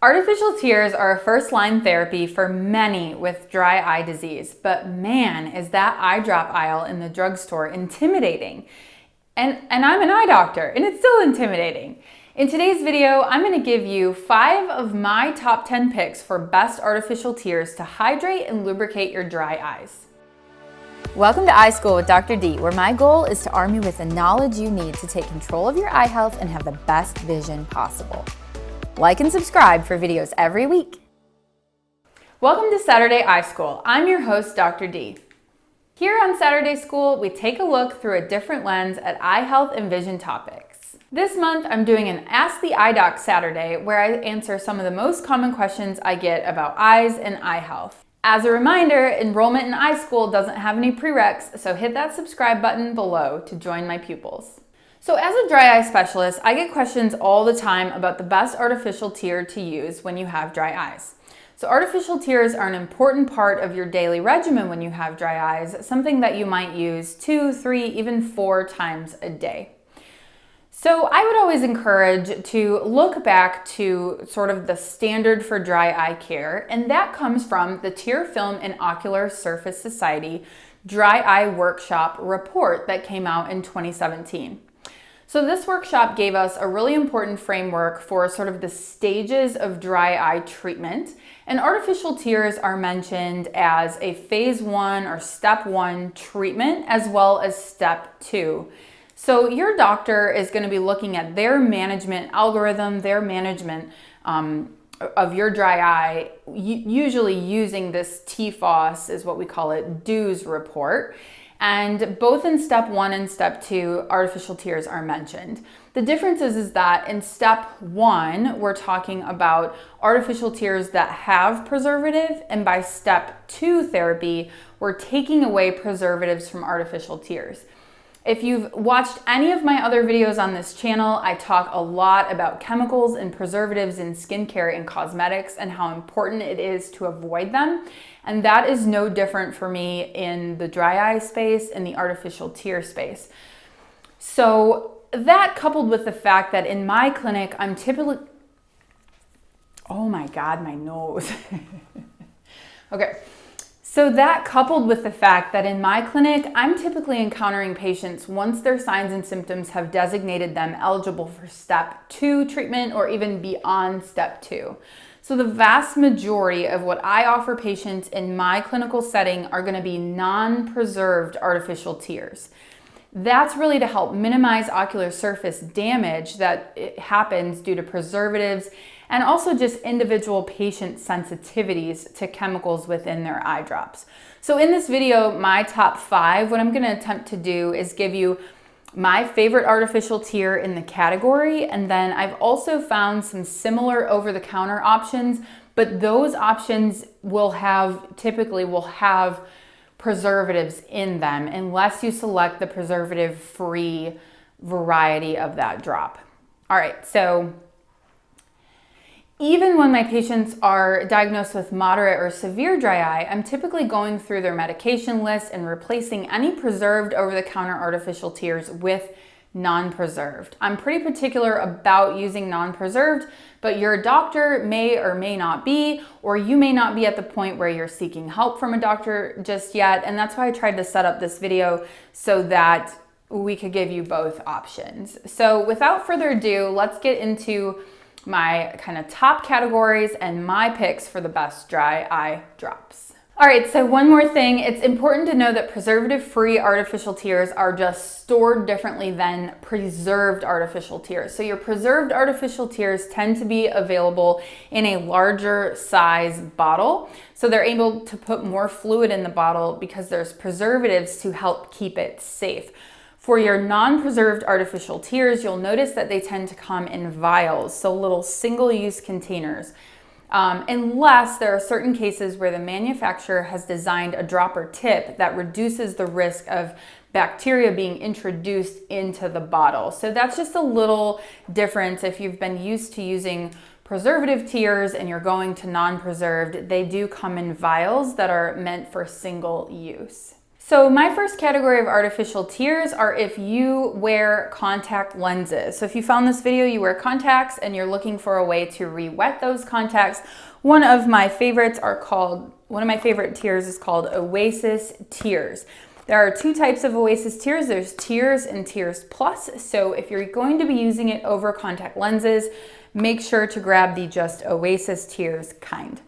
Artificial tears are a first-line therapy for many with dry eye disease, but man, is that eye drop aisle in the drugstore intimidating. And I'm an eye doctor, and it's still intimidating. In today's video, I'm going to give you 5 of my top 10 picks for best artificial tears to hydrate and lubricate your dry eyes. Welcome to Eye School with Dr. D, where my goal is to arm you with the knowledge you need to take control of your eye health and have the best vision possible. Like and subscribe for videos every week. Welcome to Saturday Eye School. I'm your host, Dr. D. Here on Saturday School, we take a look through a different lens at eye health and vision topics. This month, I'm doing an Ask the Eye Doc Saturday where I answer some of the most common questions I get about eyes and eye health. As a reminder, enrollment in Eye School doesn't have any prereqs, so hit that subscribe button below to join my pupils. So as a dry eye specialist, I get questions all the time about the best artificial tear to use when you have dry eyes. So artificial tears are an important part of your daily regimen when you have dry eyes, something that you might use 2, 3, even 4 times a day. So I would always encourage to look back to sort of the standard for dry eye care, and that comes from the Tear Film and Ocular Surface Society Dry Eye Workshop report that came out in 2017. So this workshop gave us a really important framework for sort of the stages of dry eye treatment, and artificial tears are mentioned as a phase 1 or step 1 treatment as well as step 2. So your doctor is going to be looking at their management algorithm, their management of your dry eye, usually using this TFOS is what we call it, DEWS report. And both in step 1 and step 2, artificial tears are mentioned. The difference is that in step 1, we're talking about artificial tears that have preservative, and by step 2 therapy, we're taking away preservatives from artificial tears. If you've watched any of my other videos on this channel, I talk a lot about chemicals and preservatives in skincare and cosmetics and how important it is to avoid them. And that is no different for me in the dry eye space and the artificial tear space. So that coupled with the fact that in my clinic, I'm typically, oh my God, my nose. Okay. So that coupled with the fact that in my clinic, I'm typically encountering patients once their signs and symptoms have designated them eligible for step 2 treatment or even beyond step 2. So the vast majority of what I offer patients in my clinical setting are going to be non-preserved artificial tears. That's really to help minimize ocular surface damage that happens due to preservatives and also just individual patient sensitivities to chemicals within their eye drops. So in this video, my top 5, what I'm going to attempt to do is give you my favorite artificial tear in the category, and then I've also found some similar over-the-counter options, but those options typically will have preservatives in them unless you select the preservative-free variety of that drop. All right, so even when my patients are diagnosed with moderate or severe dry eye, I'm typically going through their medication list and replacing any preserved over-the-counter artificial tears with non-preserved. I'm pretty particular about using non-preserved, but your doctor may or may not be, or you may not be at the point where you're seeking help from a doctor just yet, and that's why I tried to set up this video so that we could give you both options. So without further ado, let's get into my kind of top categories and my picks for the best dry eye drops. All right, so one more thing. It's important to know that preservative-free artificial tears are just stored differently than preserved artificial tears. So your preserved artificial tears tend to be available in a larger size bottle. So they're able to put more fluid in the bottle because there's preservatives to help keep it safe. For your non-preserved artificial tears, you'll notice that they tend to come in vials, so little single-use containers. Unless there are certain cases where the manufacturer has designed a dropper tip that reduces the risk of bacteria being introduced into the bottle. So that's just a little difference. If you've been used to using preservative tears and you're going to non-preserved, they do come in vials that are meant for single use. So my first category of artificial tears are if you wear contact lenses. So if you found this video, you wear contacts and you're looking for a way to re-wet those contacts. One of my favorite tears is called Oasis Tears. There are two types of Oasis Tears. There's Tears and Tears Plus. So if you're going to be using it over contact lenses, make sure to grab the just Oasis Tears kind.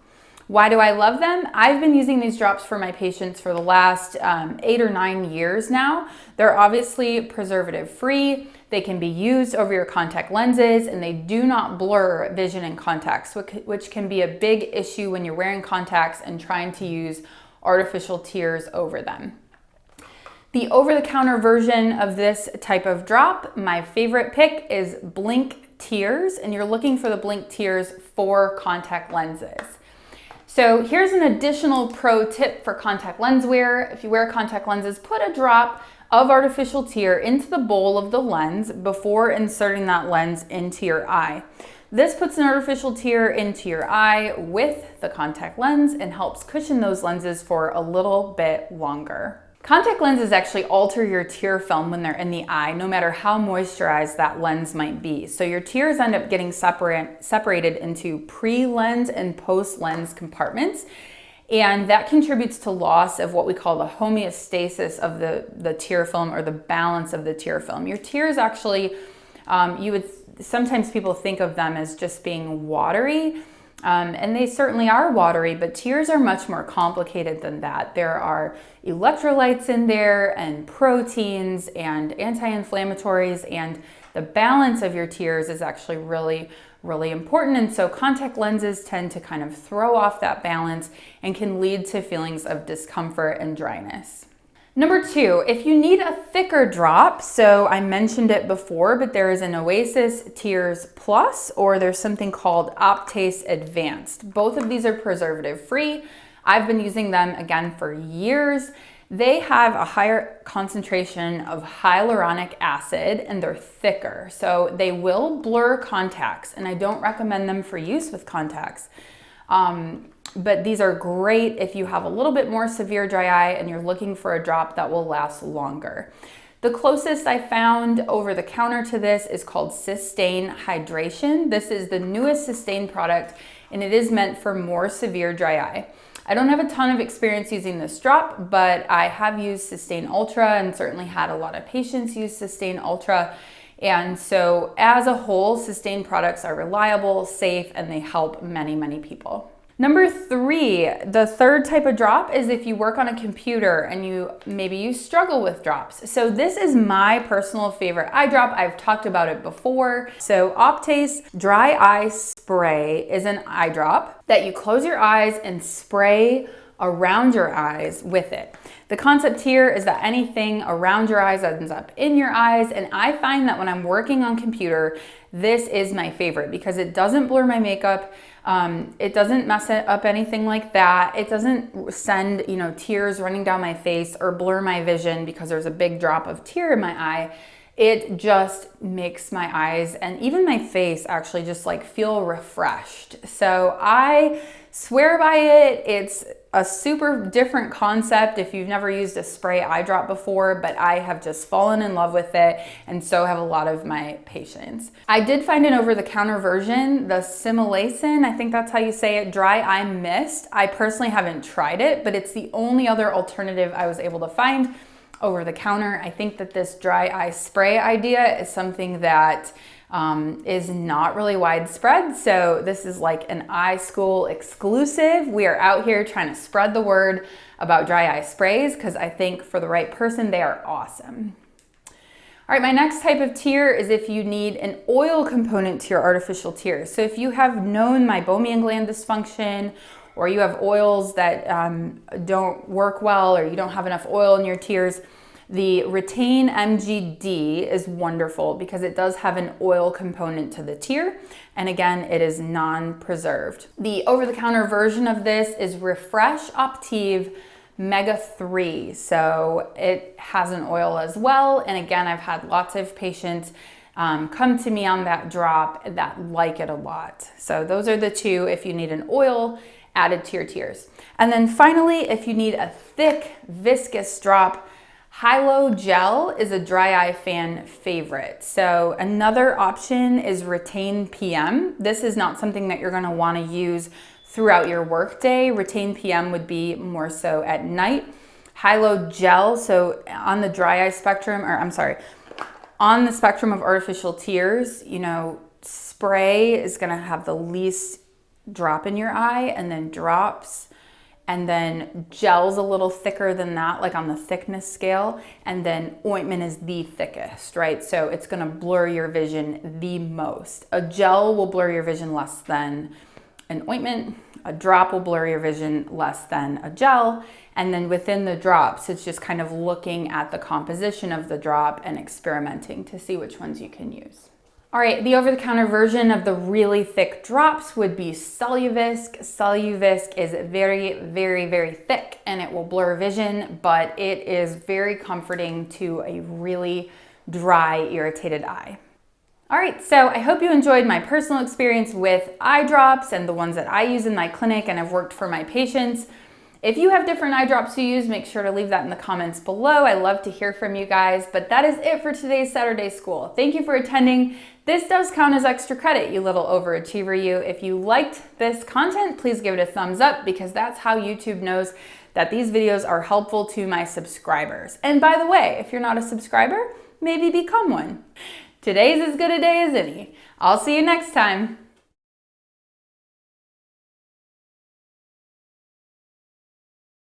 Why do I love them? I've been using these drops for my patients for the last 8 or 9 years now. They're obviously preservative free. They can be used over your contact lenses and they do not blur vision in contacts, which can be a big issue when you're wearing contacts and trying to use artificial tears over them. The over-the-counter version of this type of drop, my favorite pick is Blink Tears, and you're looking for the Blink Tears for contact lenses. So here's an additional pro tip for contact lens wear. If you wear contact lenses, put a drop of artificial tear into the bowl of the lens before inserting that lens into your eye. This puts an artificial tear into your eye with the contact lens and helps cushion those lenses for a little bit longer. Contact lenses actually alter your tear film when they're in the eye, no matter how moisturized that lens might be. So your tears end up getting separated into pre-lens and post-lens compartments, and that contributes to loss of what we call the homeostasis of the tear film, or the balance of the tear film. Your tears actually, sometimes people think of them as just being watery, and they certainly are watery, but tears are much more complicated than that. There are electrolytes in there and proteins and anti-inflammatories, and the balance of your tears is actually really, really important. And so contact lenses tend to kind of throw off that balance and can lead to feelings of discomfort and dryness. Number 2, if you need a thicker drop, so I mentioned it before, but there is an Oasis Tears Plus, or there's something called Optase Advanced. Both of these are preservative free. I've been using them again for years. They have a higher concentration of hyaluronic acid and they're thicker. So they will blur contacts, and I don't recommend them for use with contacts. But these are great if you have a little bit more severe dry eye and you're looking for a drop that will last longer. The closest I found over the counter to this is called Sustain Hydration. This is the newest Sustain product, and it is meant for more severe dry eye. I don't have a ton of experience using this drop, but I have used Sustain Ultra and certainly had a lot of patients use Sustain Ultra. And so as a whole, Sustain products are reliable, safe, and they help many, many people. Number 3, the third type of drop is if you work on a computer and maybe you struggle with drops. So this is my personal favorite eye drop. I've talked about it before. So Optase Dry Eye Spray is an eye drop that you close your eyes and spray around your eyes with it. The concept here is that anything around your eyes ends up in your eyes, and I find that when I'm working on computer, this is my favorite because it doesn't blur my makeup. It doesn't mess up anything like that. It doesn't send, tears running down my face or blur my vision because there's a big drop of tear in my eye. It just makes my eyes and even my face actually just like feel refreshed. So I swear by it. It's a super different concept if you've never used a spray eye drop before, but I have just fallen in love with it, and so have a lot of my patients. I did find an over-the-counter version, the Similacin, I think that's how you say it, Dry Eye Mist. I personally haven't tried it, but it's the only other alternative I was able to find over the counter. I think that this dry eye spray idea is something that is not really widespread. So this is like an eye school exclusive. We are out here trying to spread the word about dry eye sprays because I think for the right person, they are awesome. All right, my next type of tear is if you need an oil component to your artificial tears. So if you have known meibomian gland dysfunction, or you have oils that don't work well, or you don't have enough oil in your tears, the Retain MGD is wonderful because it does have an oil component to the tear. And again, it is non-preserved. The over-the-counter version of this is Refresh Optive Mega 3. So it has an oil as well. And again, I've had lots of patients come to me on that drop that like it a lot. So those are the two if you need an oil. added to your tears. And then finally, if you need a thick, viscous drop, Hylo Gel is a dry eye fan favorite. So another option is Retain PM. This is not something that you're going to want to use throughout your workday. Retain PM would be more so at night. Hylo Gel, so on the dry eye spectrum, or I'm sorry, on the spectrum of artificial tears, you know, spray is going to have the least drop in your eye, and then drops, and then gel's a little thicker than that, like on the thickness scale, and then ointment is the thickest, right? So it's gonna blur your vision the most. A gel will blur your vision less than an ointment, a drop will blur your vision less than a gel, and then within the drops, it's just kind of looking at the composition of the drop and experimenting to see which ones you can use. All right, the over-the-counter version of the really thick drops would be Soluvisc. Soluvisc is very, very, very thick and it will blur vision, but it is very comforting to a really dry, irritated eye. All right, so I hope you enjoyed my personal experience with eye drops and the ones that I use in my clinic and have worked for my patients. If you have different eye drops you use, make sure to leave that in the comments below. I love to hear from you guys, but that is it for today's Saturday School. Thank you for attending. This does count as extra credit, you little overachiever you. If you liked this content, please give it a thumbs up because that's how YouTube knows that these videos are helpful to my subscribers. And by the way, if you're not a subscriber, maybe become one. Today's as good a day as any. I'll see you next time.